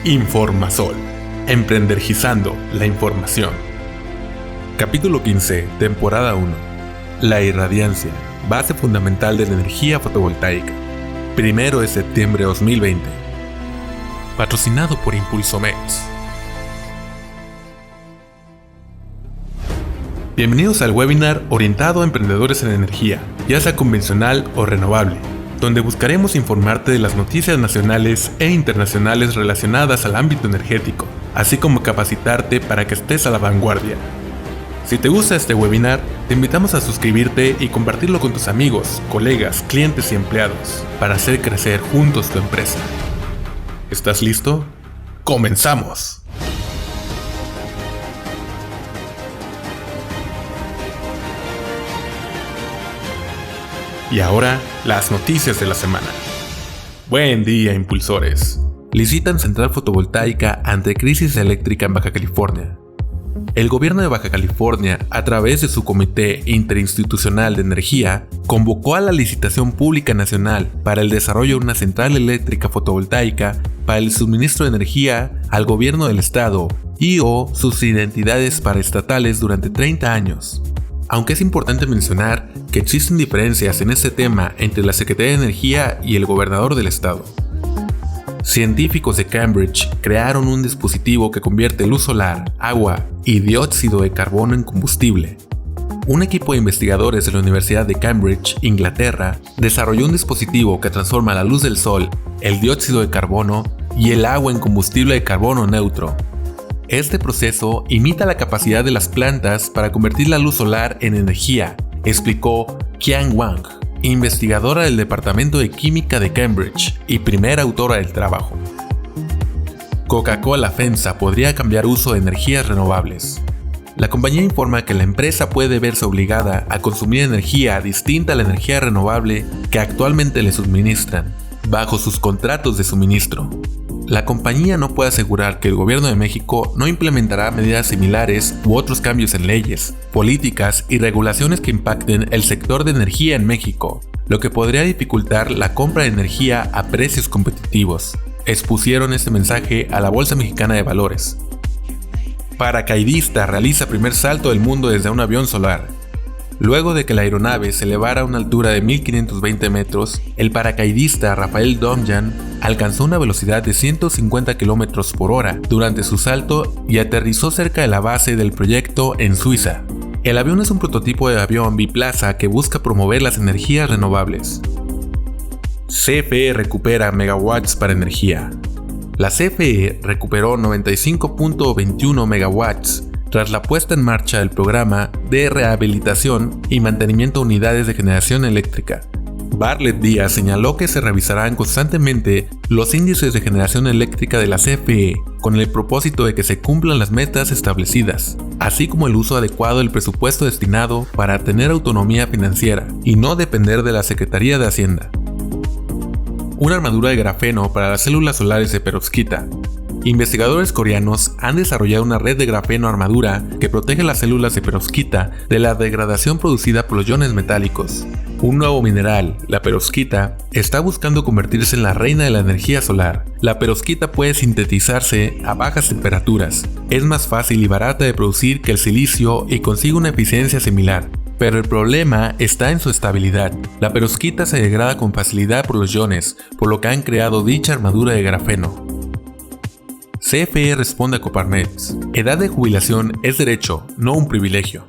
Informasol, emprendergizando la información. Capítulo 15, temporada 1. La irradiancia, base fundamental de la energía fotovoltaica. 1 de septiembre de 2020. Patrocinado por Impulsomex. Bienvenidos al webinar orientado a emprendedores en energía, ya sea convencional o renovable, donde buscaremos informarte de las noticias nacionales e internacionales relacionadas al ámbito energético, así como capacitarte para que estés a la vanguardia. Si te gusta este webinar, te invitamos a suscribirte y compartirlo con tus amigos, colegas, clientes y empleados, para hacer crecer juntos tu empresa. ¿Estás listo? ¡Comenzamos! Y ahora, las noticias de la semana. Buen día, impulsores. Licitan central fotovoltaica ante crisis eléctrica en Baja California. El gobierno de Baja California, a través de su Comité Interinstitucional de Energía, convocó a la licitación pública nacional para el desarrollo de una central eléctrica fotovoltaica para el suministro de energía al gobierno del estado y/o sus identidades paraestatales durante 30 años. Aunque es importante mencionar que existen diferencias en este tema entre la Secretaría de Energía y el gobernador del estado. Científicos de Cambridge crearon un dispositivo que convierte luz solar, agua y dióxido de carbono en combustible. Un equipo de investigadores de la Universidad de Cambridge, Inglaterra, desarrolló un dispositivo que transforma la luz del sol, el dióxido de carbono y el agua en combustible de carbono neutro. Este proceso imita la capacidad de las plantas para convertir la luz solar en energía, explicó Qian Wang, investigadora del Departamento de Química de Cambridge y primera autora del trabajo. Coca-Cola FEMSA podría cambiar uso de energías renovables. La compañía informa que la empresa puede verse obligada a consumir energía distinta a la energía renovable que actualmente le suministran, bajo sus contratos de suministro. La compañía no puede asegurar que el gobierno de México no implementará medidas similares u otros cambios en leyes, políticas y regulaciones que impacten el sector de energía en México, lo que podría dificultar la compra de energía a precios competitivos. Expusieron este mensaje a la Bolsa Mexicana de Valores. Paracaidista realiza primer salto del mundo desde un avión solar. Luego de que la aeronave se elevara a una altura de 1520 metros, el paracaidista Rafael Domjan alcanzó una velocidad de 150 km por hora durante su salto y aterrizó cerca de la base del proyecto en Suiza. El avión es un prototipo de avión biplaza que busca promover las energías renovables. CFE recupera megawatts para energía. La CFE recuperó 95.21 megawatts tras la puesta en marcha del programa de rehabilitación y mantenimiento de unidades de generación eléctrica. Bartlett Díaz señaló que se revisarán constantemente los índices de generación eléctrica de la CFE con el propósito de que se cumplan las metas establecidas, así como el uso adecuado del presupuesto destinado para tener autonomía financiera y no depender de la Secretaría de Hacienda. Una armadura de grafeno para las células solares de perovskita. Investigadores coreanos han desarrollado una red de grafeno armadura que protege las células de perovskita de la degradación producida por los iones metálicos. Un nuevo mineral, la perovskita, está buscando convertirse en la reina de la energía solar. La perovskita puede sintetizarse a bajas temperaturas, es más fácil y barata de producir que el silicio y consigue una eficiencia similar. Pero el problema está en su estabilidad. La perovskita se degrada con facilidad por los iones, por lo que han creado dicha armadura de grafeno. CFE responde a Coparmex. Edad de jubilación es derecho, no un privilegio.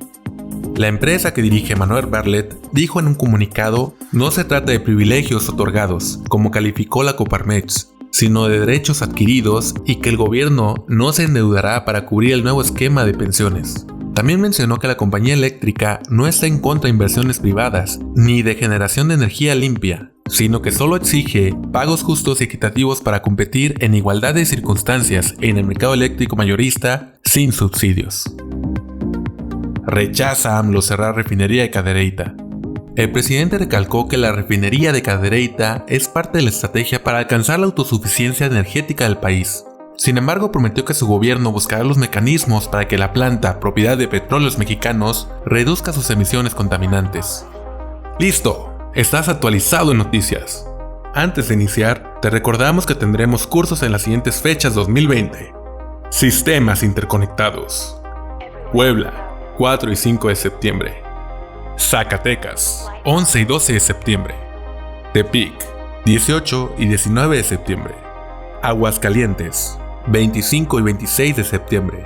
La empresa que dirige Manuel Bartlett dijo en un comunicado: no se trata de privilegios otorgados, como calificó la Coparmex, sino de derechos adquiridos y que el gobierno no se endeudará para cubrir el nuevo esquema de pensiones. También mencionó que la compañía eléctrica no está en contra de inversiones privadas ni de generación de energía limpia, sino que solo exige pagos justos y equitativos para competir en igualdad de circunstancias en el mercado eléctrico mayorista sin subsidios. Rechaza AMLO cerrar refinería de Cadereyta. El presidente recalcó que la refinería de Cadereyta es parte de la estrategia para alcanzar la autosuficiencia energética del país. Sin embargo, prometió que su gobierno buscará los mecanismos para que la planta, propiedad de Petróleos Mexicanos, reduzca sus emisiones contaminantes. ¡Listo! Estás actualizado en noticias. Antes de iniciar, te recordamos que tendremos cursos en las siguientes fechas 2020. Sistemas interconectados. Puebla, 4 y 5 de septiembre. Zacatecas, 11 y 12 de septiembre. Tepic, 18 y 19 de septiembre. Aguascalientes, 25 y 26 de septiembre.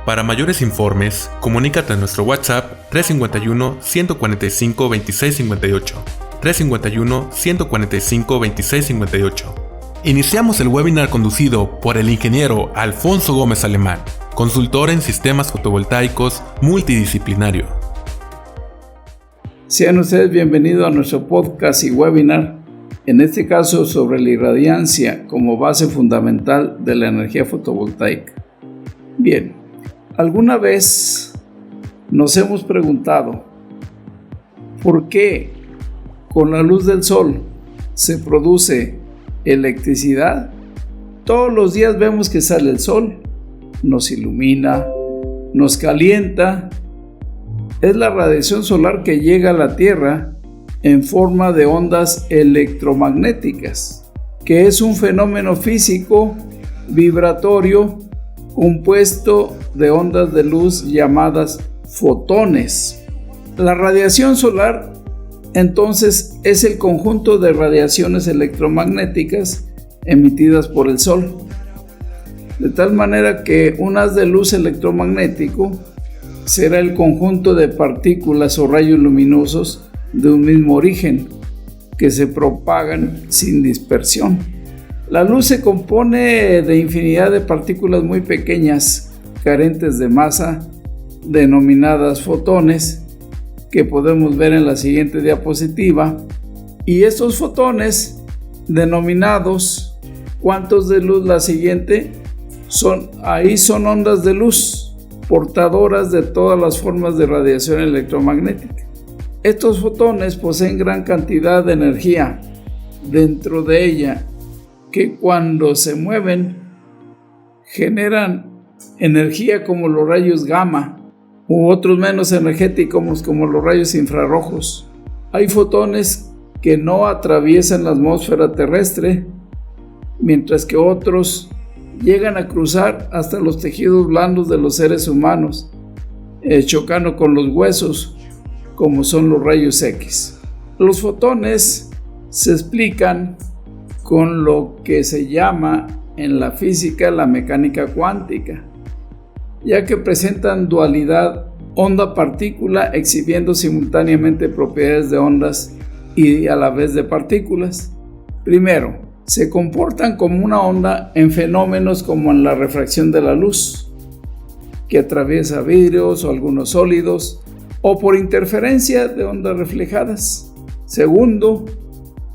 Para mayores informes, comunícate a nuestro WhatsApp 351-145-2658. 351-145-2658. Iniciamos el webinar conducido por el ingeniero Alfonso Gómez Alemán, consultor en sistemas fotovoltaicos multidisciplinario. Sean ustedes bienvenidos a nuestro podcast y webinar, en este caso sobre la irradiancia como base fundamental de la energía fotovoltaica. Bien, ¿alguna vez nos hemos preguntado por qué con la luz del sol se produce electricidad? Todos los días vemos que sale el sol, nos ilumina, nos calienta. Es la radiación solar que llega a la Tierra en forma de ondas electromagnéticas, que es un fenómeno físico vibratorio compuesto de ondas de luz llamadas fotones. La radiación solar entonces es el conjunto de radiaciones electromagnéticas emitidas por el Sol, de tal manera que un haz de luz electromagnético será el conjunto de partículas o rayos luminosos de un mismo origen que se propagan sin dispersión. La luz se compone de infinidad de partículas muy pequeñas, carentes de masa, denominadas fotones, que podemos ver en la siguiente diapositiva, y estos fotones denominados cuantos de luz, la siguiente, son ondas de luz portadoras de todas las formas de radiación electromagnética. Estos fotones poseen gran cantidad de energía dentro de ella, que cuando se mueven generan energía como los rayos gamma u otros menos energéticos como los rayos infrarrojos. Hay fotones que no atraviesan la atmósfera terrestre, mientras que otros llegan a cruzar hasta los tejidos blandos de los seres humanos, chocando con los huesos, como son los rayos X. Los fotones se explican con lo que se llama en la física la mecánica cuántica, ya que presentan dualidad onda-partícula, exhibiendo simultáneamente propiedades de ondas y a la vez de partículas. Primero, se comportan como una onda en fenómenos como en la refracción de la luz, que atraviesa vidrios o algunos sólidos, o por interferencia de ondas reflejadas. Segundo,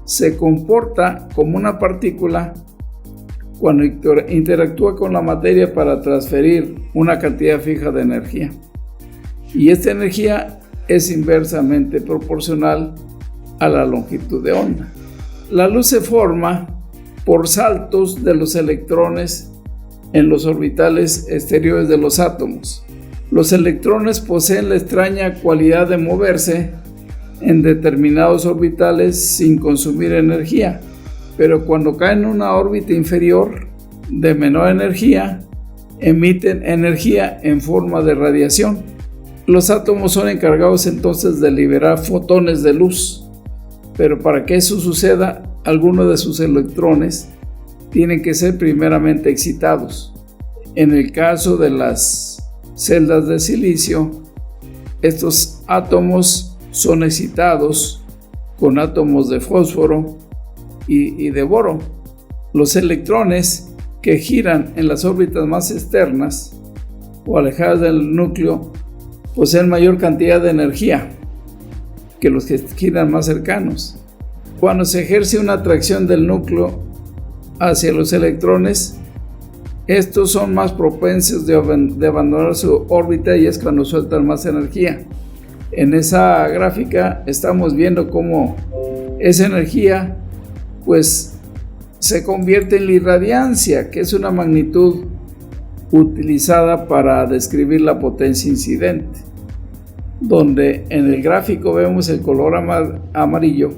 se comporta como una partícula cuando interactúa con la materia para transferir una cantidad fija de energía. Y esta energía es inversamente proporcional a la longitud de onda. La luz se forma por saltos de los electrones en los orbitales exteriores de los átomos. Los electrones poseen la extraña cualidad de moverse en determinados orbitales sin consumir energía, pero cuando caen en una órbita inferior de menor energía, emiten energía en forma de radiación. Los átomos son encargados entonces de liberar fotones de luz, pero para que eso suceda, algunos de sus electrones tienen que ser primeramente excitados. En el caso de las celdas de silicio, estos átomos son excitados con átomos de fósforo y de boro. Los electrones que giran en las órbitas más externas o alejadas del núcleo poseen mayor cantidad de energía que los que giran más cercanos. Cuando se ejerce una atracción del núcleo hacia los electrones, estos son más propensos de abandonar su órbita y es cuando sueltan más energía. En esa gráfica estamos viendo cómo esa energía pues se convierte en la irradiancia, que es una magnitud utilizada para describir la potencia incidente, donde en el gráfico vemos el color amarillo,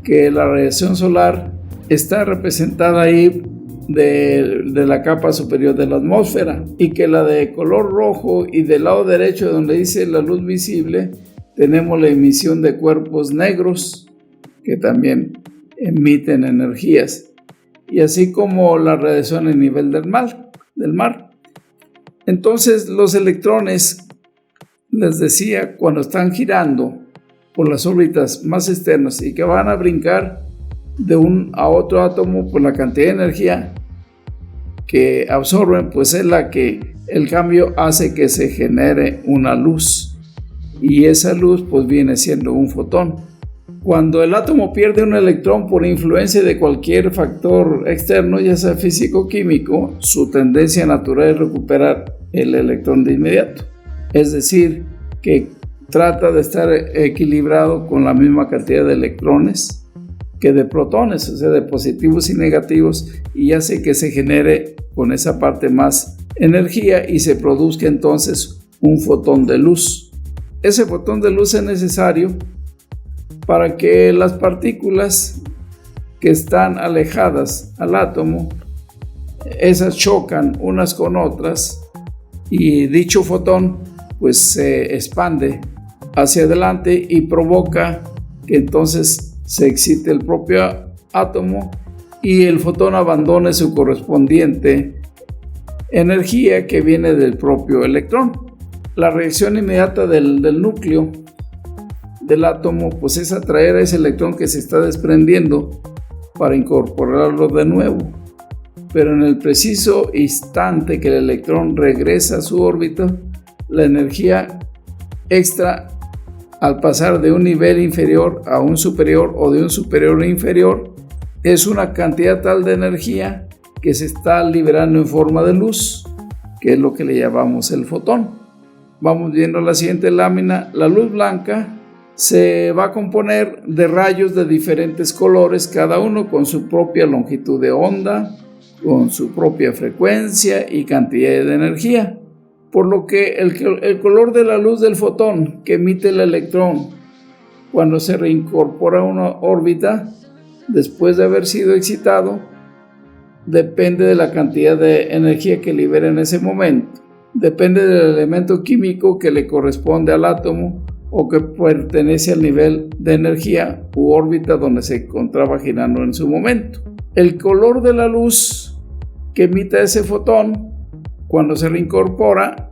que la radiación solar está representada ahí de la capa superior de la atmósfera, y que la de color rojo y del lado derecho donde dice la luz visible tenemos la emisión de cuerpos negros que también emiten energías, y así como la radiación a nivel del mar. Entonces los electrones, les decía, cuando están girando por las órbitas más externas y que van a brincar de un a otro átomo, por la cantidad de energía que absorben, pues es la que el cambio hace que se genere una luz, y esa luz pues viene siendo un fotón. Cuando el átomo pierde un electrón por influencia de cualquier factor externo, ya sea físico o químico, su tendencia natural es recuperar el electrón de inmediato, es decir, que trata de estar equilibrado con la misma cantidad de electrones que de protones, o sea, de positivos y negativos, y hace que se genere con esa parte más energía y se produzca entonces un fotón de luz. Ese fotón de luz es necesario para que las partículas que están alejadas al átomo, esas chocan unas con otras, y dicho fotón pues se expande hacia adelante y provoca que entonces se excite el propio átomo y el fotón abandone su correspondiente energía que viene del propio electrón. La reacción inmediata del núcleo del átomo pues es atraer a ese electrón que se está desprendiendo para incorporarlo de nuevo, pero en el preciso instante que el electrón regresa a su órbita, la energía extra, al pasar de un nivel inferior a un superior o de un superior a inferior, es una cantidad tal de energía que se está liberando en forma de luz, que es lo que le llamamos el fotón. Vamos viendo la siguiente lámina. La luz blanca se va a componer de rayos de diferentes colores, cada uno con su propia longitud de onda, con su propia frecuencia y cantidad de energía. Por lo que el color de la luz del fotón que emite el electrón cuando se reincorpora a una órbita después de haber sido excitado depende de la cantidad de energía que libera en ese momento. Depende del elemento químico que le corresponde al átomo o que pertenece al nivel de energía u órbita donde se encontraba girando en su momento. El color de la luz que emite ese fotón cuando se reincorpora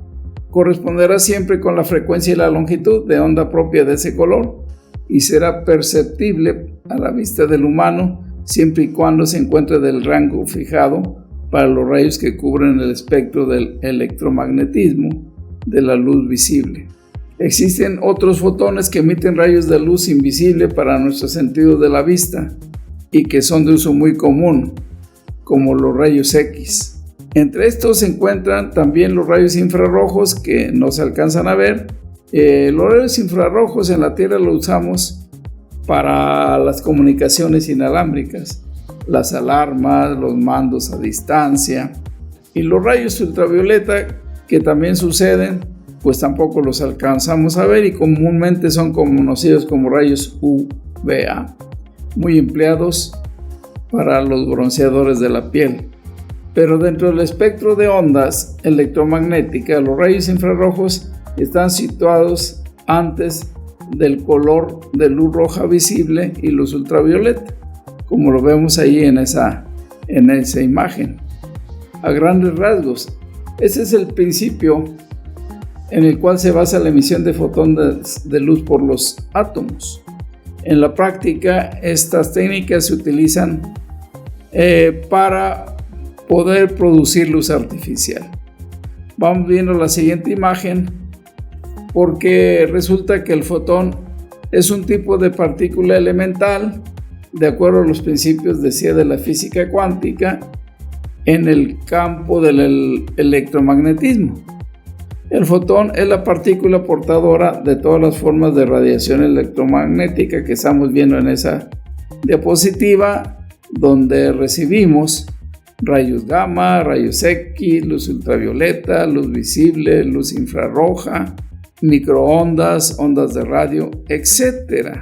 corresponderá siempre con la frecuencia y la longitud de onda propia de ese color y será perceptible a la vista del humano siempre y cuando se encuentre del rango fijado para los rayos que cubren el espectro del electromagnetismo de la luz visible. Existen otros fotones que emiten rayos de luz invisible para nuestros sentidos de la vista y que son de uso muy común, como los rayos X. Entre estos se encuentran también los rayos infrarrojos que no se alcanzan a ver. Los rayos infrarrojos en la Tierra los usamos para las comunicaciones inalámbricas, las alarmas, los mandos a distancia, y los rayos ultravioleta que también suceden, pues tampoco los alcanzamos a ver y comúnmente son conocidos como rayos UVA, muy empleados para los bronceadores de la piel. Pero dentro del espectro de ondas electromagnéticas, los rayos infrarrojos están situados antes del color de luz roja visible y luz ultravioleta, como lo vemos ahí en esa imagen. A grandes rasgos, ese es el principio en el cual se basa la emisión de fotones de luz por los átomos. En la práctica, estas técnicas se utilizan para poder producir luz artificial. Vamos viendo la siguiente imagen, porque resulta que el fotón es un tipo de partícula elemental de acuerdo a los principios, decía, de la física cuántica en el campo del electromagnetismo. El fotón es la partícula portadora de todas las formas de radiación electromagnética que estamos viendo en esa diapositiva, donde recibimos rayos gamma, rayos X, luz ultravioleta, luz visible, luz infrarroja, microondas, ondas de radio, etc.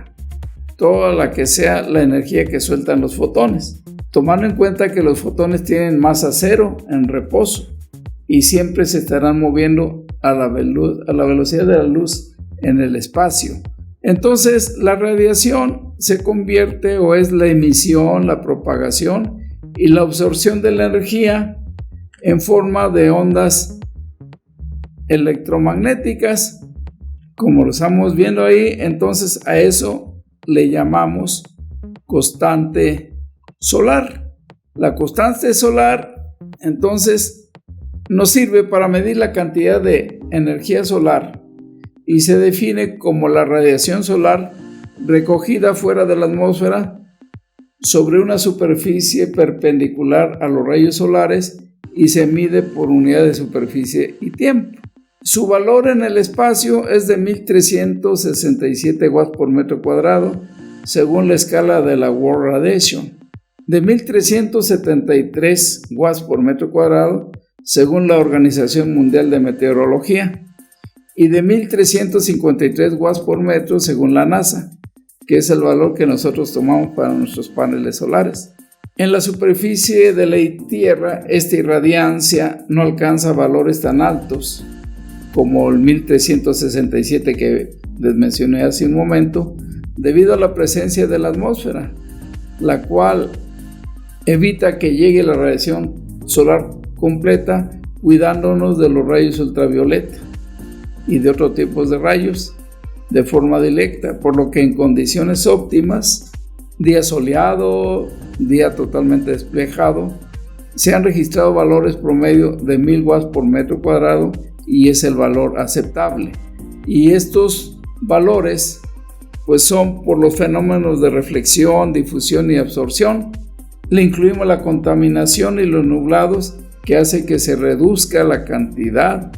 toda la que sea la energía que sueltan los fotones, tomando en cuenta que los fotones tienen masa cero en reposo y siempre se estarán moviendo a la velocidad de la luz en el espacio. Entonces la radiación se convierte o es la emisión, la propagación y la absorción de la energía en forma de ondas electromagnéticas, como lo estamos viendo ahí. Entonces a eso le llamamos constante solar. La constante solar entonces nos sirve para medir la cantidad de energía solar y se define como la radiación solar recogida fuera de la atmósfera sobre una superficie perpendicular a los rayos solares y se mide por unidad de superficie y tiempo. Su valor en el espacio es de 1367 watts por metro cuadrado según la escala de la World Radiation, de 1373 watts por metro cuadrado según la Organización Mundial de Meteorología y de 1353 watts por metro según la NASA, que es el valor que nosotros tomamos para nuestros paneles solares. En la superficie de la Tierra, esta irradiancia no alcanza valores tan altos como el 1367 que les mencioné hace un momento, debido a la presencia de la atmósfera, la cual evita que llegue la radiación solar completa, cuidándonos de los rayos ultravioleta y de otros tipos de rayos de forma directa, por lo que en condiciones óptimas, día soleado, día totalmente despejado, se han registrado valores promedio de 1000 watts por metro cuadrado y es el valor aceptable. Y estos valores pues son por los fenómenos de reflexión, difusión y absorción. Le incluimos la contaminación y los nublados, que hace que se reduzca la cantidad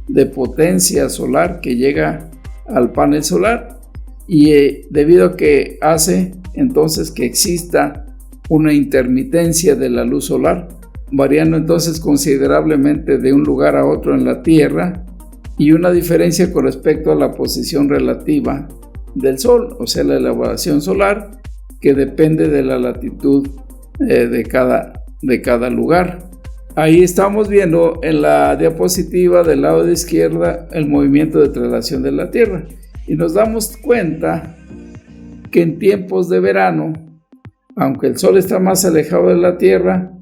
de potencia solar que llega al panel solar y debido a que hace entonces que exista una intermitencia de la luz solar, variando entonces considerablemente de un lugar a otro en la Tierra y una diferencia con respecto a la posición relativa del Sol, o sea la elevación solar, que depende de la latitud de cada lugar. Ahí estamos viendo en la diapositiva del lado de izquierda el movimiento de traslación de la Tierra y nos damos cuenta que en tiempos de verano, aunque el Sol está más alejado de la Tierra,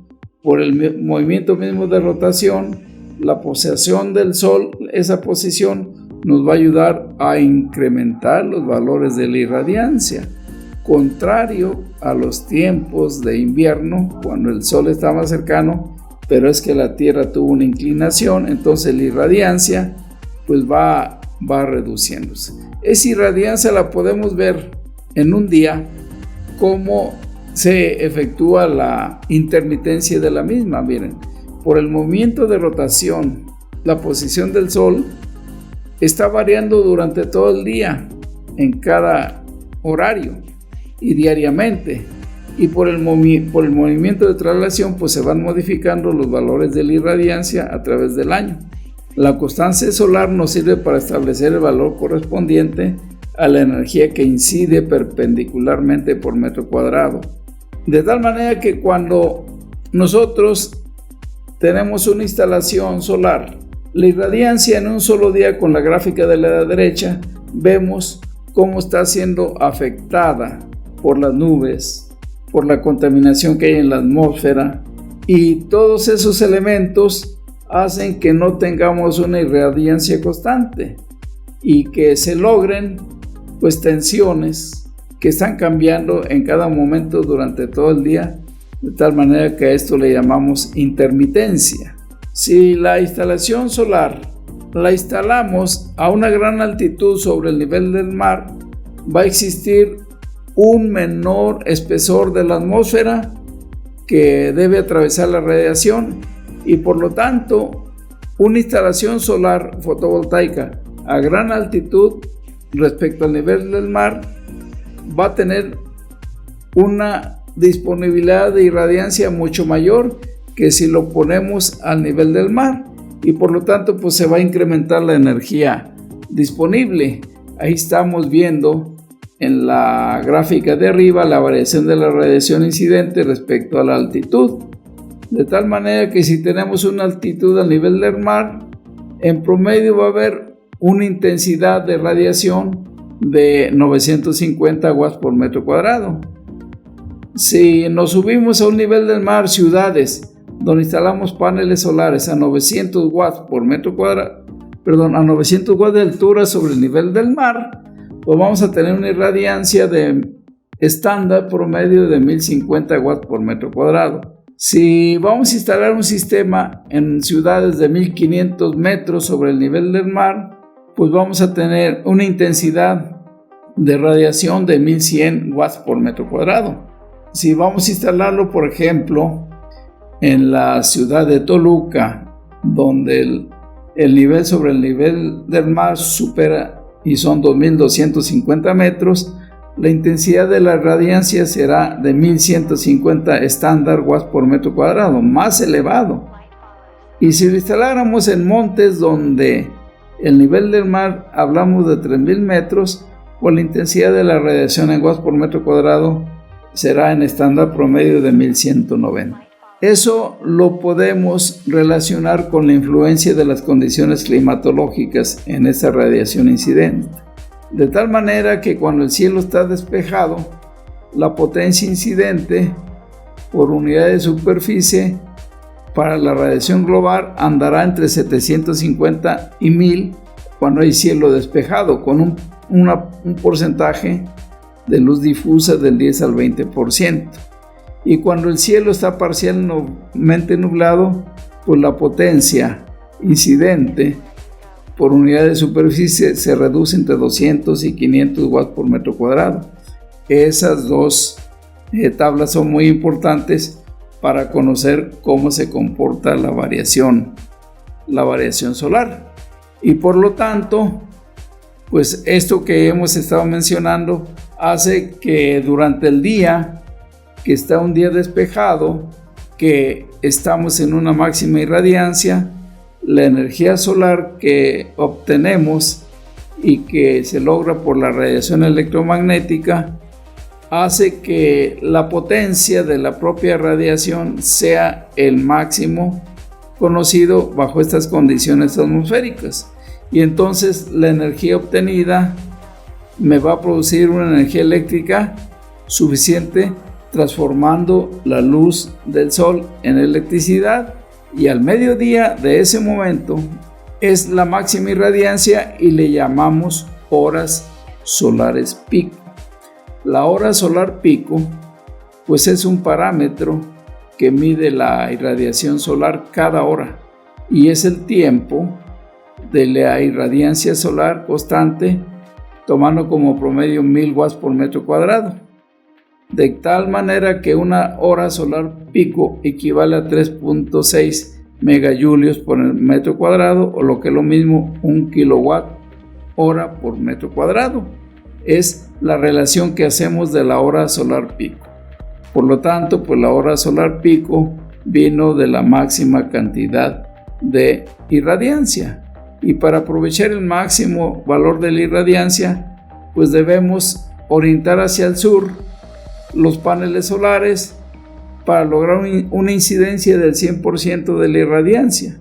por el movimiento mismo de rotación, la posición del Sol, esa posición nos va a ayudar a incrementar los valores de la irradiancia, contrario a los tiempos de invierno, cuando el Sol está más cercano, pero es que la Tierra tuvo una inclinación, entonces la irradiancia pues va reduciéndose. Esa irradiancia la podemos ver en un día, cómo se efectúa la intermitencia de la misma. Miren, por el movimiento de rotación, la posición del Sol está variando durante todo el día, en cada horario y diariamente. Y por el movimiento de traslación pues se van modificando los valores de la irradiancia a través del año. La constante solar nos sirve para establecer el valor correspondiente a la energía que incide perpendicularmente por metro cuadrado. De tal manera que cuando nosotros tenemos una instalación solar, la irradiancia en un solo día, con la gráfica de la derecha, vemos cómo está siendo afectada por las nubes, por la contaminación que hay en la atmósfera, y todos esos elementos hacen que no tengamos una irradiancia constante y que se logren pues tensiones que están cambiando en cada momento durante todo el día, de tal manera que a esto le llamamos intermitencia. Si la instalación solar la instalamos a una gran altitud sobre el nivel del mar, va a existir un menor espesor de la atmósfera que debe atravesar la radiación y por lo tanto una instalación solar fotovoltaica a gran altitud respecto al nivel del mar va a tener una disponibilidad de irradiancia mucho mayor que si lo ponemos al nivel del mar y por lo tanto pues se va a incrementar la energía disponible. Ahí estamos viendo en la gráfica de arriba la variación de la radiación incidente respecto a la altitud. De tal manera que si tenemos una altitud al nivel del mar, en promedio va a haber una intensidad de radiación de 950 watts por metro cuadrado. Si nos subimos a un nivel del mar, ciudades, donde instalamos paneles solares a 900 watts por metro cuadrado, a 900 watts de altura sobre el nivel del mar, pues vamos a tener una irradiancia de estándar promedio de 1050 watts por metro cuadrado. Si vamos a instalar un sistema en ciudades de 1500 metros sobre el nivel del mar, pues vamos a tener una intensidad de radiación de 1100 watts por metro cuadrado. Si vamos a instalarlo, por ejemplo, en la ciudad de Toluca, donde el nivel sobre el nivel del mar supera y son 2250 metros, la intensidad de la radiancia será de 1150 estándar watts por metro cuadrado, más elevado. Y si lo instaláramos en montes donde el nivel del mar hablamos de 3000 metros, pues la intensidad de la radiación en watts por metro cuadrado será en estándar promedio de 1190. Eso lo podemos relacionar con la influencia de las condiciones climatológicas en esa radiación incidente. De tal manera que cuando el cielo está despejado, la potencia incidente por unidad de superficie para la radiación global andará entre 750 y 1000 cuando hay cielo despejado, con un porcentaje de luz difusa del 10 al 20%. Y cuando el cielo está parcialmente nublado, pues la potencia incidente por unidad de superficie se reduce entre 200 y 500 watts por metro cuadrado. Esas dos tablas son muy importantes para conocer cómo se comporta la variación solar. Y por lo tanto, pues esto que hemos estado mencionando hace que durante el día, que está un día despejado, que estamos en una máxima irradiancia, la energía solar que obtenemos y que se logra por la radiación electromagnética hace que la potencia de la propia radiación sea el máximo conocido bajo estas condiciones atmosféricas. Y entonces la energía obtenida me va a producir una energía eléctrica suficiente, transformando la luz del sol en electricidad, y al mediodía de ese momento es la máxima irradiancia y le llamamos horas solares pico. La hora solar pico pues es un parámetro que mide la irradiación solar cada hora y es el tiempo de la irradiancia solar constante, tomando como promedio 1000 watts por metro cuadrado. De tal manera que una hora solar pico equivale a 3.6 megajulios por metro cuadrado, o lo que es lo mismo, 1 kilowatt hora por metro cuadrado. Es la relación que hacemos de la hora solar pico. Por lo tanto, pues la hora solar pico vino de la máxima cantidad de irradiancia. Y para aprovechar el máximo valor de la irradiancia, pues debemos orientar hacia el sur los paneles solares para lograr una incidencia del 100% de la irradiancia.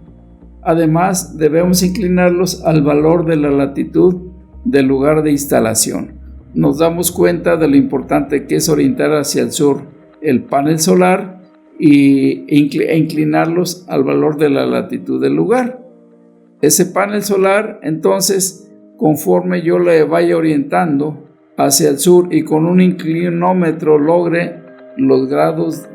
Además, debemos inclinarlos al valor de la latitud del lugar de instalación. Nos damos cuenta de lo importante que es orientar hacia el sur el panel solar e inclinarlos al valor de la latitud del lugar. Ese panel solar, entonces, conforme yo le vaya orientando hacia el sur y con un inclinómetro logre los grados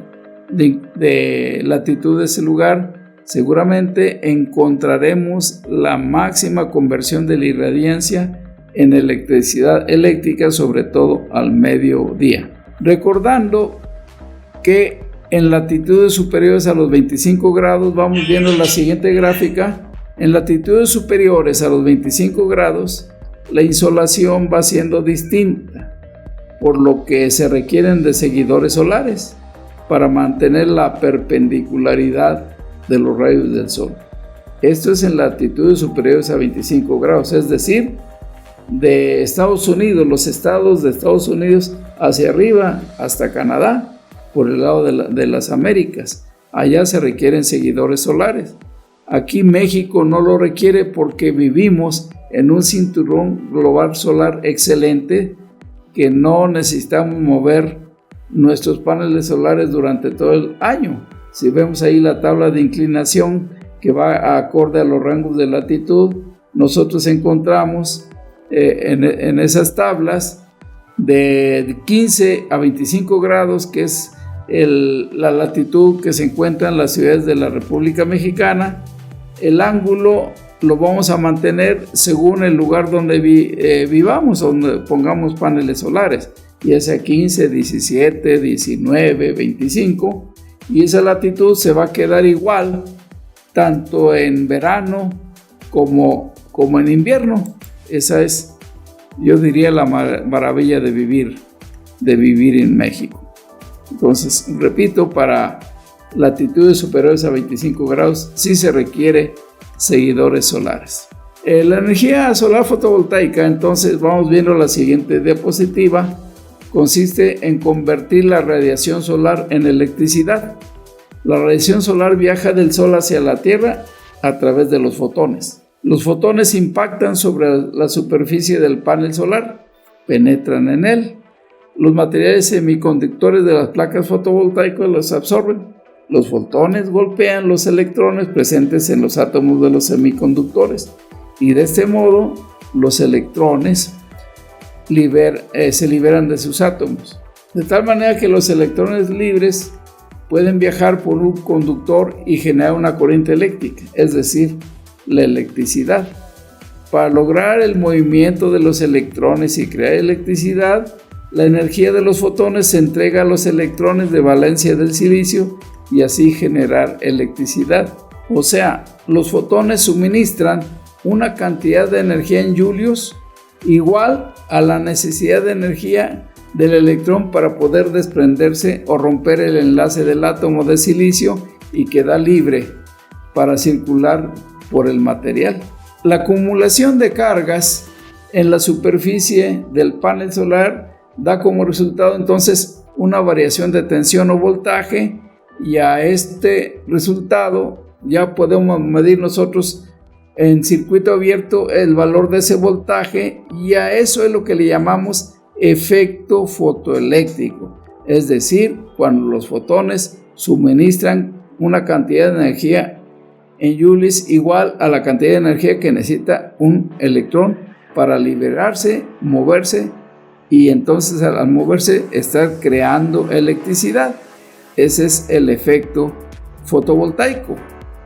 de latitud de ese lugar, seguramente encontraremos la máxima conversión de la irradiancia en electricidad eléctrica, sobre todo al mediodía. Recordando que en latitudes superiores a los 25 grados, vamos viendo la siguiente gráfica. En latitudes superiores a los 25 grados, la insolación va siendo distinta, por lo que se requieren de seguidores solares para mantener la perpendicularidad de los rayos del sol. Esto es en latitudes superiores a 25 grados, es decir, de Estados Unidos, los estados de Estados Unidos hacia arriba hasta Canadá, por el lado de las Américas. Allá se requieren seguidores solares. Aquí México no lo requiere porque vivimos en un cinturón global solar excelente, que no necesitamos mover nuestros paneles solares durante todo el año. Si vemos ahí la tabla de inclinación que va acorde a los rangos de latitud, nosotros encontramos en esas tablas de 15 a 25 grados, que es la latitud que se encuentra en las ciudades de la República Mexicana. El ángulo lo vamos a mantener según el lugar donde vivamos, donde pongamos paneles solares, ya sea 15, 17, 19, 25, y esa latitud se va a quedar igual tanto en verano como en invierno. Esa es, yo diría, la maravilla de vivir en México. Entonces, repito, para latitudes superiores a 25 grados sí se requiere seguidores solares. La energía solar fotovoltaica, entonces vamos viendo la siguiente diapositiva, consiste en convertir la radiación solar en electricidad. La radiación solar viaja del Sol hacia la Tierra a través de los fotones. Los fotones impactan sobre la superficie del panel solar, penetran en él. Los materiales semiconductores de las placas fotovoltaicas los absorben. Los fotones golpean los electrones presentes en los átomos de los semiconductores, y de este modo los electrones se liberan de sus átomos, de tal manera que los electrones libres pueden viajar por un conductor y generar una corriente eléctrica, es decir, la electricidad. Para lograr el movimiento de los electrones y crear electricidad, la energía de los fotones se entrega a los electrones de valencia del silicio y así generar electricidad. O sea, los fotones suministran una cantidad de energía en julios igual a la necesidad de energía del electrón para poder desprenderse o romper el enlace del átomo de silicio y quedar libre para circular por el material. La acumulación de cargas en la superficie del panel solar da como resultado entonces una variación de tensión o voltaje, y a este resultado ya podemos medir nosotros en circuito abierto el valor de ese voltaje, y a eso es lo que le llamamos efecto fotoeléctrico, es decir, cuando los fotones suministran una cantidad de energía en joules igual a la cantidad de energía que necesita un electrón para liberarse, moverse, y entonces al moverse estar creando electricidad. Ese es el efecto fotovoltaico,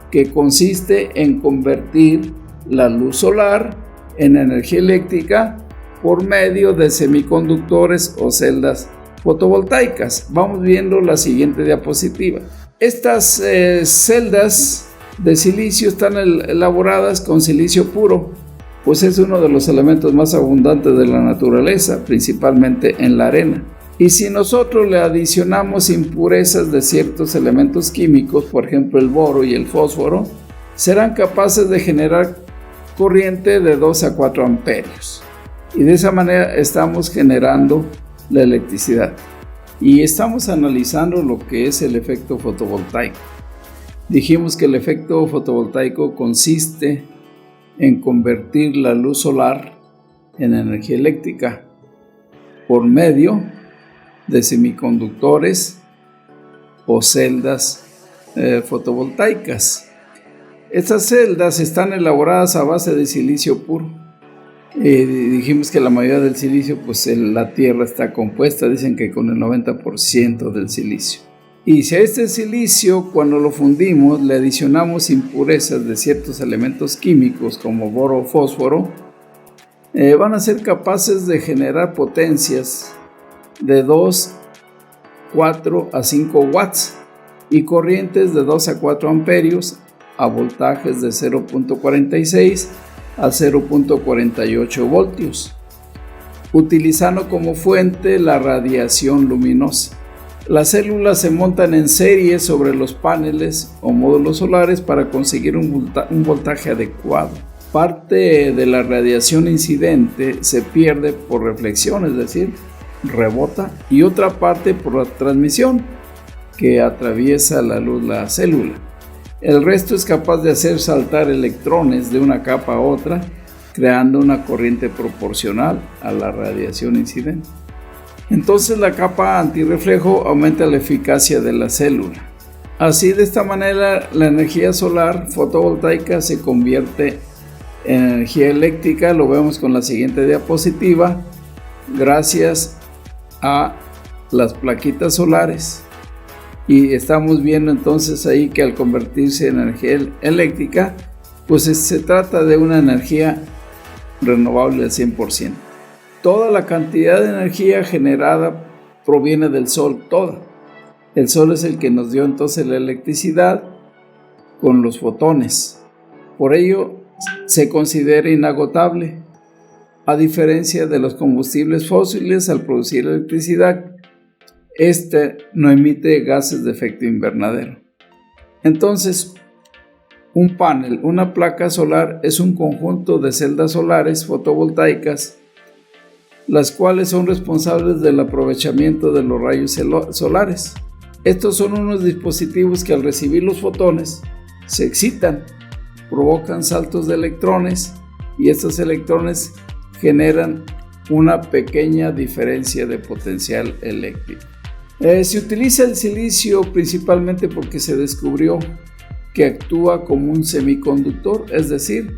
que consiste en convertir la luz solar en energía eléctrica por medio de semiconductores o celdas fotovoltaicas. Vamos viendo la siguiente diapositiva. Estas celdas de silicio están elaboradas con silicio puro, pues es uno de los elementos más abundantes de la naturaleza, principalmente en la arena. Y si nosotros le adicionamos impurezas de ciertos elementos químicos, por ejemplo el boro y el fósforo, serán capaces de generar corriente de 2 a 4 amperios. Y de esa manera estamos generando la electricidad. Y estamos analizando lo que es el efecto fotovoltaico. Dijimos que el efecto fotovoltaico consiste en convertir la luz solar en energía eléctrica por medio de semiconductores o celdas fotovoltaicas. Estas celdas están elaboradas a base de silicio puro. Dijimos que la mayoría del silicio, pues la Tierra está compuesta, dicen que con el 90% del silicio. Y si a este silicio, cuando lo fundimos, le adicionamos impurezas de ciertos elementos químicos como boro o fósforo, van a ser capaces de generar potencias de 2, 4 a 5 watts y corrientes de 2 a 4 amperios a voltajes de 0.46 a 0.48 voltios, utilizando como fuente la radiación luminosa. Las células se montan en serie sobre los paneles o módulos solares para conseguir un voltaje adecuado. Parte de la radiación incidente se pierde por reflexión, es decir, rebota, y otra parte por la transmisión, que atraviesa la luz la célula. El resto es capaz de hacer saltar electrones de una capa a otra, creando una corriente proporcional a la radiación incidente. Entonces la capa antirreflejo aumenta la eficacia de la célula. Así, de esta manera, la energía solar fotovoltaica se convierte en energía eléctrica. Lo vemos con la siguiente diapositiva, gracias a las plaquitas solares. Y estamos viendo entonces ahí que al convertirse en energía eléctrica, pues se trata de una energía renovable al 100%. Toda la cantidad de energía generada proviene del sol, toda. El sol es el que nos dio entonces la electricidad con los fotones. Por ello se considera inagotable, a diferencia de los combustibles fósiles. Al producir electricidad, este no emite gases de efecto invernadero. Entonces, un panel, una placa solar, es un conjunto de celdas solares fotovoltaicas, las cuales son responsables del aprovechamiento de los rayos solares. Estos son unos dispositivos que al recibir los fotones se excitan, provocan saltos de electrones, y estos electrones generan una pequeña diferencia de potencial eléctrico. Se utiliza el silicio principalmente porque se descubrió que actúa como un semiconductor, es decir,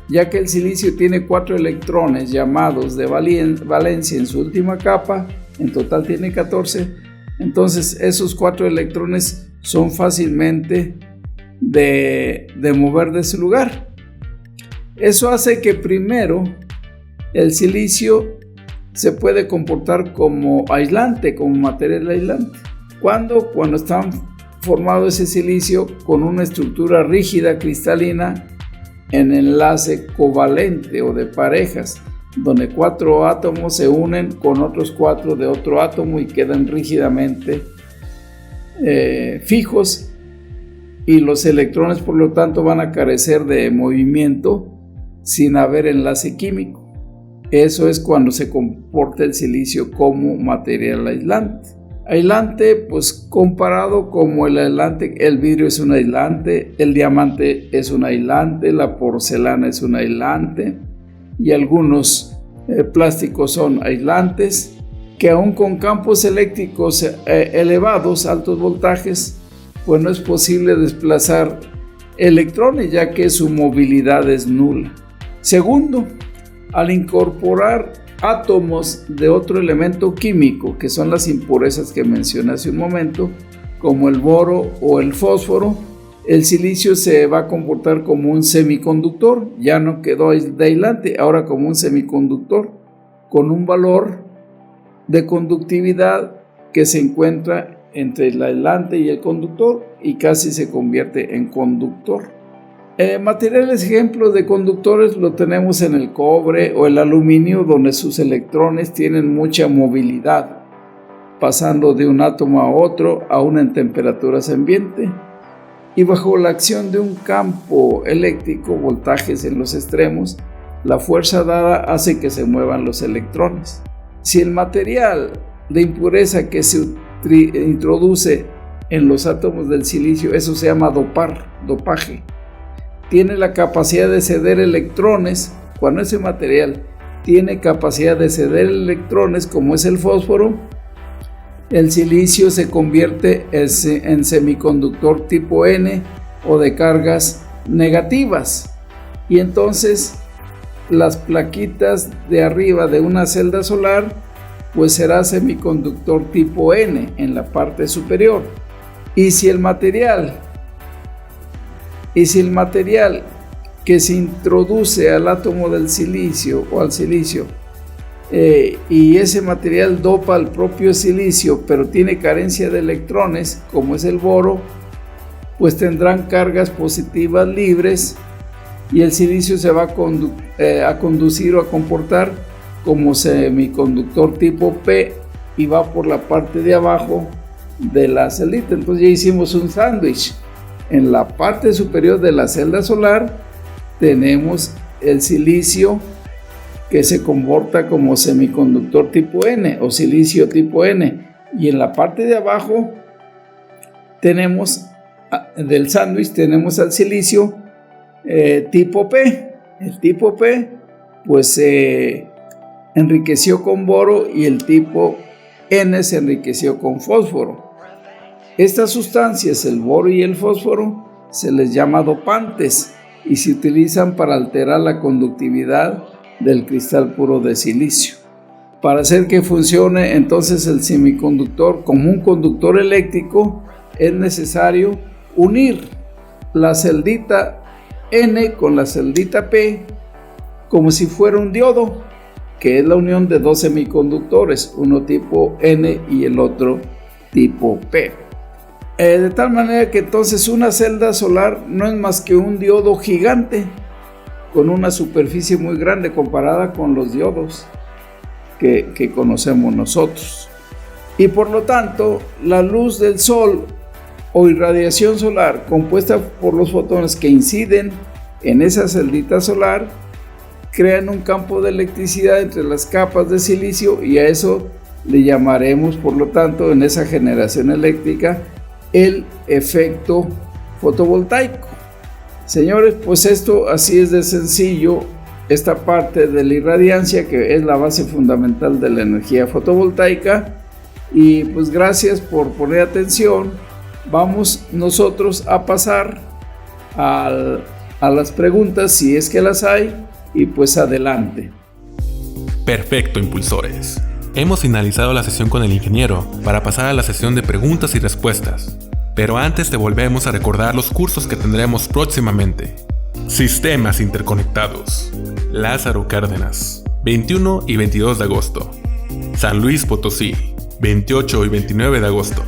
ya que el silicio tiene 4 electrones llamados de valencia en su última capa, en total tiene 14, entonces esos 4 electrones son fácilmente de mover de su lugar. Eso hace que primero el silicio se puede comportar como aislante, como material aislante. Cuando está formado ese silicio con una estructura rígida cristalina en enlace covalente o de parejas, donde 4 átomos se unen con otros 4 de otro átomo y quedan rígidamente fijos, y los electrones por lo tanto van a carecer de movimiento sin haber enlace químico. Eso es cuando se comporta el silicio como material aislante. Aislante, pues comparado como el aislante, el vidrio es un aislante, el diamante es un aislante, la porcelana es un aislante, y algunos plásticos son aislantes, que aún con campos eléctricos elevados, altos voltajes, pues no es posible desplazar electrones, ya que su movilidad es nula. Segundo, al incorporar átomos de otro elemento químico, que son las impurezas que mencioné hace un momento, como el boro o el fósforo, el silicio se va a comportar como un semiconductor. Ya no quedó de aislante, ahora como un semiconductor, con un valor de conductividad que se encuentra entre el aislante y el conductor, y casi se convierte en conductor. Materiales ejemplos de conductores lo tenemos en el cobre o el aluminio, donde sus electrones tienen mucha movilidad, pasando de un átomo a otro, aún en temperaturas ambiente, y bajo la acción de un campo eléctrico, voltajes en los extremos, la fuerza dada hace que se muevan los electrones. Si el material de impureza que se introduce en los átomos del silicio, eso se llama dopaje, tiene la capacidad de ceder electrones. Cuando ese material tiene capacidad de ceder electrones, como es el fósforo, el silicio se convierte en semiconductor tipo N o de cargas negativas, y entonces las plaquitas de arriba de una celda solar pues será semiconductor tipo N en la parte superior. Y si el material que se introduce al átomo del silicio o al silicio, y ese material dopa al propio silicio, pero tiene carencia de electrones, como es el boro, pues tendrán cargas positivas libres, y el silicio se va a conducir o a comportar como semiconductor tipo P, y va por la parte de abajo de la celita. Entonces ya hicimos un sándwich. En la parte superior de la celda solar tenemos el silicio que se comporta como semiconductor tipo N o silicio tipo N. Y en la parte de abajo tenemos del sándwich, tenemos al silicio tipo P. El tipo P pues se enriqueció con boro y el tipo N se enriqueció con fósforo. Estas sustancias, el boro y el fósforo, se les llama dopantes y se utilizan para alterar la conductividad del cristal puro de silicio. Para hacer que funcione entonces el semiconductor como un conductor eléctrico, es necesario unir la celdita N con la celdita P como si fuera un diodo, que es la unión de dos semiconductores, uno tipo N y el otro tipo P. De tal manera que entonces una celda solar no es más que un diodo gigante con una superficie muy grande comparada con los diodos que conocemos nosotros. Y por lo tanto, la luz del sol o irradiación solar compuesta por los fotones que inciden en esa celdita solar crean un campo de electricidad entre las capas de silicio, y a eso le llamaremos, por lo tanto, en esa generación eléctrica, el efecto fotovoltaico. Señores, pues esto así es de sencillo, esta parte de la irradiancia, que es la base fundamental de la energía fotovoltaica. Y pues gracias por poner atención. Vamos nosotros a pasar a las preguntas, si es que las hay, y pues adelante. Perfecto, impulsores. Hemos finalizado la sesión con el ingeniero para pasar a la sesión de preguntas y respuestas. Pero antes te volvemos a recordar los cursos que tendremos próximamente. Sistemas interconectados. Lázaro Cárdenas, 21 y 22 de agosto. San Luis Potosí, 28 y 29 de agosto.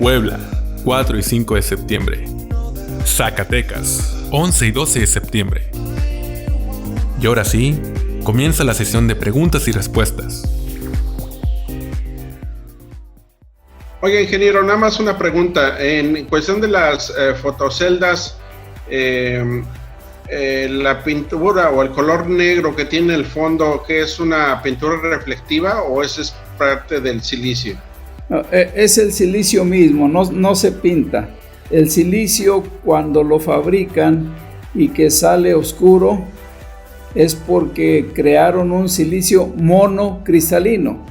Puebla, 4 y 5 de septiembre. Zacatecas, 11 y 12 de septiembre. Y ahora sí, comienza la sesión de preguntas y respuestas. Oiga, ingeniero, nada más una pregunta. En cuestión de las fotoceldas, la pintura o el color negro que tiene el fondo, ¿qué es una pintura reflectiva o esa es parte del silicio? No, es el silicio mismo, no se pinta. El silicio, cuando lo fabrican y que sale oscuro, es porque crearon un silicio monocristalino.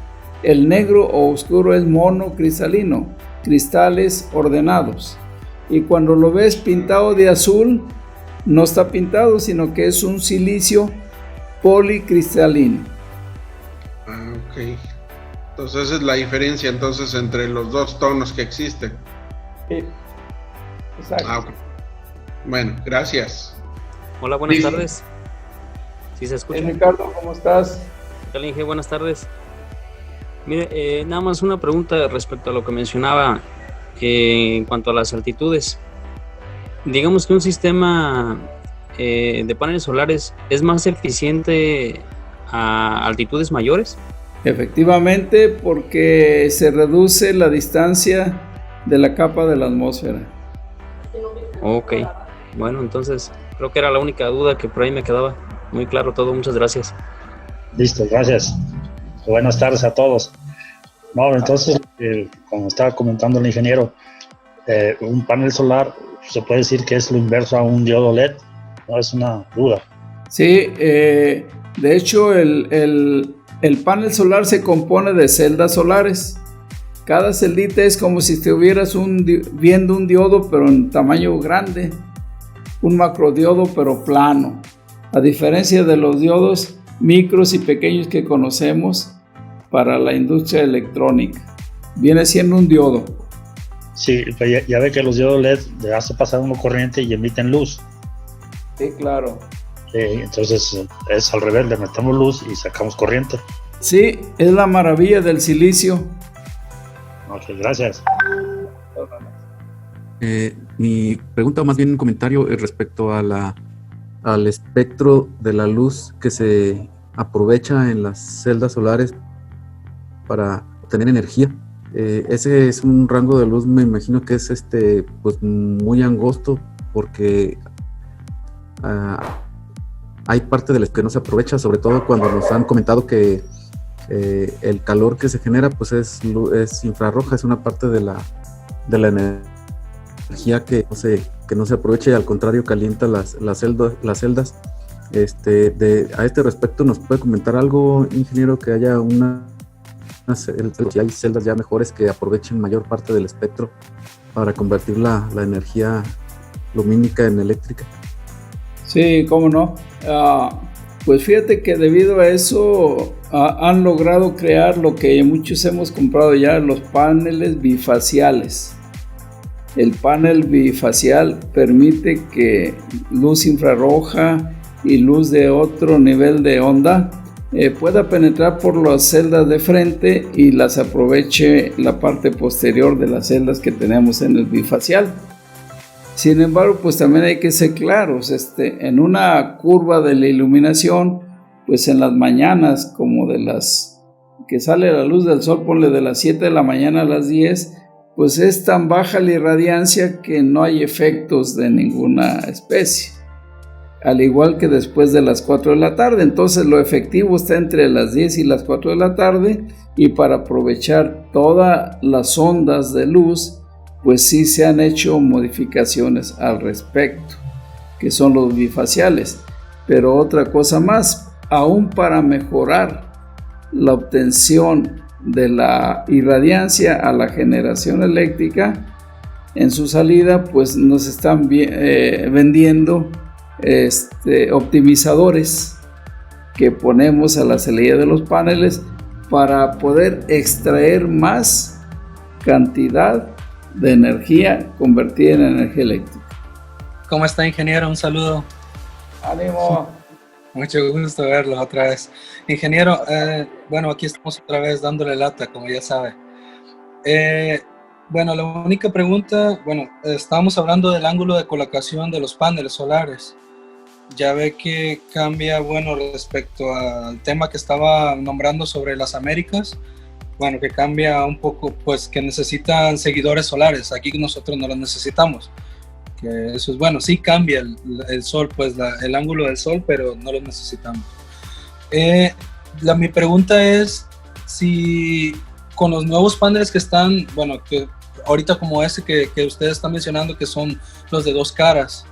El negro o oscuro es monocristalino, cristales ordenados. Y cuando lo ves pintado de azul, no está pintado, sino que es un silicio policristalino. Ah, ok. Entonces esa es la diferencia entonces entre los dos tonos que existen. Sí. Exacto. Ah, okay. Bueno, gracias. Hola, buenas tardes. ¿Sí se escucha? Ricardo, ¿cómo estás? ¿Qué tal, Inge? Buenas tardes. Mire, nada más una pregunta respecto a lo que mencionaba en cuanto a las altitudes. Digamos que un sistema de paneles solares es más eficiente a altitudes mayores. Efectivamente, porque se reduce la distancia de la capa de la atmósfera. Ok, bueno, entonces creo que era la única duda que por ahí me quedaba. Muy claro todo, muchas gracias. Listo, gracias. Buenas tardes a todos. No, entonces, como estaba comentando el ingeniero, un panel solar se puede decir que es lo inverso a un diodo LED, no es una duda. Sí, de hecho el panel solar se compone de celdas solares. Cada celdita es como si estuvieras viendo un diodo pero en tamaño grande, un macrodiodo pero plano. A diferencia de los diodos micros y pequeños que conocemos para la industria electrónica, viene siendo un diodo. Sí, ya ve que los diodos LED le hace pasar una corriente y emiten luz. Sí, claro. Entonces es al revés, le metemos luz y sacamos corriente. Sí, es la maravilla del silicio. Ok, gracias. Mi pregunta, o más bien un comentario respecto a al espectro de la luz que se aprovecha en las celdas solares para obtener energía. Ese es un rango de luz, me imagino que es pues muy angosto, porque hay parte de las que no se aprovecha, sobre todo cuando nos han comentado que el calor que se genera pues es infrarroja, es una parte de la energía que no se aprovecha y al contrario calienta las celdas. A este respecto, ¿nos puede comentar algo, ingeniero, que haya si hay celdas ya mejores que aprovechen mayor parte del espectro para convertir la energía lumínica en eléctrica? Sí, cómo no. Pues fíjate que debido a eso han logrado crear lo que muchos hemos comprado ya, los paneles bifaciales. El panel bifacial permite que luz infrarroja y luz de otro nivel de onda pueda penetrar por las celdas de frente y las aproveche la parte posterior de las celdas que tenemos en el bifacial. Sin embargo, pues también hay que ser claros, en una curva de la iluminación, pues en las mañanas, como de las que sale la luz del sol, ponle de las 7 de la mañana a las 10, pues es tan baja la irradiancia que no hay efectos de ninguna especie. Al igual que después de las 4 de la tarde, entonces lo efectivo está entre las 10 y las 4 de la tarde, y para aprovechar todas las ondas de luz, pues sí se han hecho modificaciones al respecto, que son los bifaciales. Pero otra cosa más, aún para mejorar la obtención de la irradiancia a la generación eléctrica, en su salida pues nos están vendiendo optimizadores que ponemos a la salida de los paneles para poder extraer más cantidad de energía convertida en energía eléctrica. ¿Cómo está, ingeniero? Un saludo. ¡Ánimo! Mucho gusto verlo otra vez. Ingeniero, bueno, aquí estamos otra vez dándole lata, como ya sabe. Bueno, la única pregunta, estábamos hablando del ángulo de colocación de los paneles solares. Ya ve que cambia, respecto al tema que estaba nombrando sobre las Américas, que cambia un poco, pues que necesitan seguidores solares. Aquí nosotros no los necesitamos. Que eso es bueno, sí cambia el sol, pues el ángulo del sol, pero no lo necesitamos. Mi pregunta es si con los nuevos paneles que están, que ahorita como ese que ustedes están mencionando, que son los de 2 caras,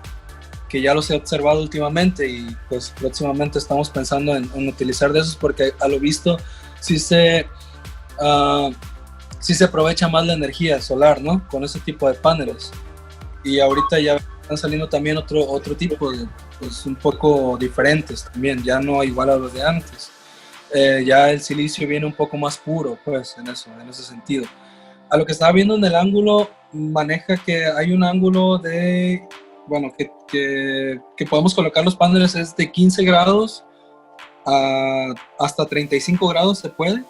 que ya los he observado últimamente y pues próximamente estamos pensando en utilizar de esos, porque a lo visto sí se aprovecha más la energía solar, ¿no? Con ese tipo de paneles. Y ahorita ya están saliendo también otro tipo de, pues un poco diferentes también, ya no igual a los de antes. Ya el silicio viene un poco más puro, pues, en ese sentido. A lo que estaba viendo en el ángulo, maneja que hay un ángulo de, que podemos colocar los paneles es de 15 grados hasta 35 grados, ¿se puede?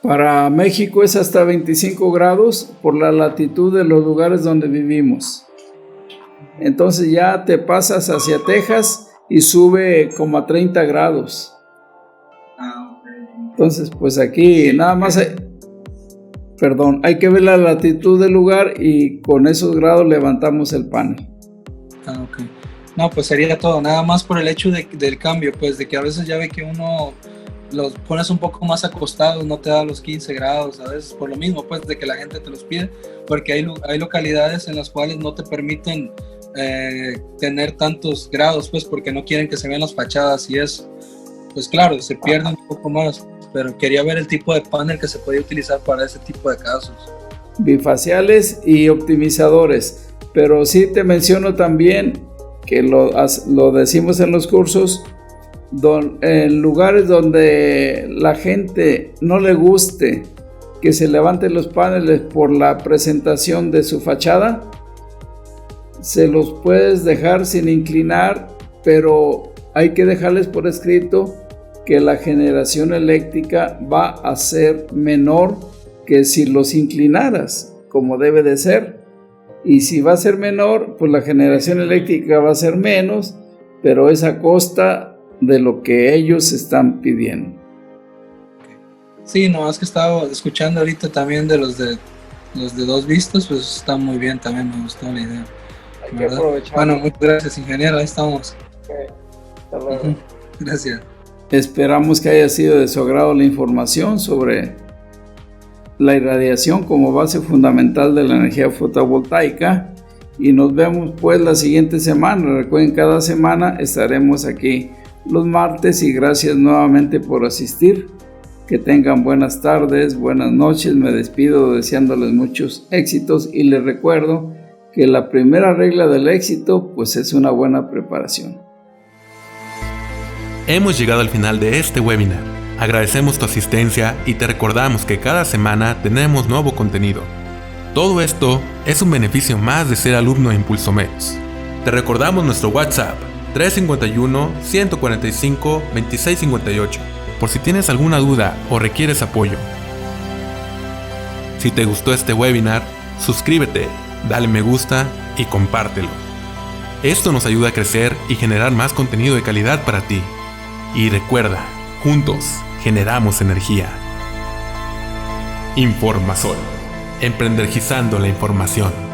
Para México es hasta 25 grados por la latitud de los lugares donde vivimos. Entonces ya te pasas hacia Texas y sube como a 30 grados. Entonces pues aquí nada más hay que ver la latitud del lugar y con esos grados levantamos el panel. Ok. No, pues sería todo, nada más por el hecho del cambio, pues de que a veces ya ve que uno los pones un poco más acostados, no te da los 15 grados, a veces por lo mismo, pues de que la gente te los pide, porque hay localidades en las cuales no te permiten tener tantos grados, pues porque no quieren que se vean las fachadas y eso. Pues claro, se pierde un poco más, pero quería ver el tipo de panel que se podía utilizar para ese tipo de casos. Bifaciales y optimizadores, pero sí te menciono también que lo decimos en los cursos, en lugares donde la gente no le guste que se levanten los paneles por la presentación de su fachada, se los puedes dejar sin inclinar, pero hay que dejarles por escrito que la generación eléctrica va a ser menor que si los inclinaras, como debe de ser. Y si va a ser menor, pues la generación eléctrica va a ser menos, pero es a costa de lo que ellos están pidiendo. Sí, no, es que estaba escuchando ahorita también de los de 2 vistas, pues está muy bien, también me gustó la idea. Hay que aprovechar. Bueno, muchas gracias, ingeniero, ahí estamos. Okay. Hasta luego. Gracias. Esperamos que haya sido de su agrado la información sobre la irradiación como base fundamental de la energía fotovoltaica y nos vemos pues la siguiente semana. Recuerden, cada semana estaremos aquí los martes y gracias nuevamente por asistir. Que tengan buenas tardes, buenas noches. Me despido deseándoles muchos éxitos y les recuerdo que la primera regla del éxito pues es una buena preparación. Hemos llegado al final de este webinar. Agradecemos tu asistencia y te recordamos que cada semana tenemos nuevo contenido. Todo esto es un beneficio más de ser alumno de Impulsomex. Te recordamos nuestro WhatsApp 351-145-2658 por si tienes alguna duda o requieres apoyo. Si te gustó este webinar, suscríbete, dale me gusta y compártelo. Esto nos ayuda a crecer y generar más contenido de calidad para ti. Y recuerda, juntos generamos energía. Informasol, emprendergizando la información.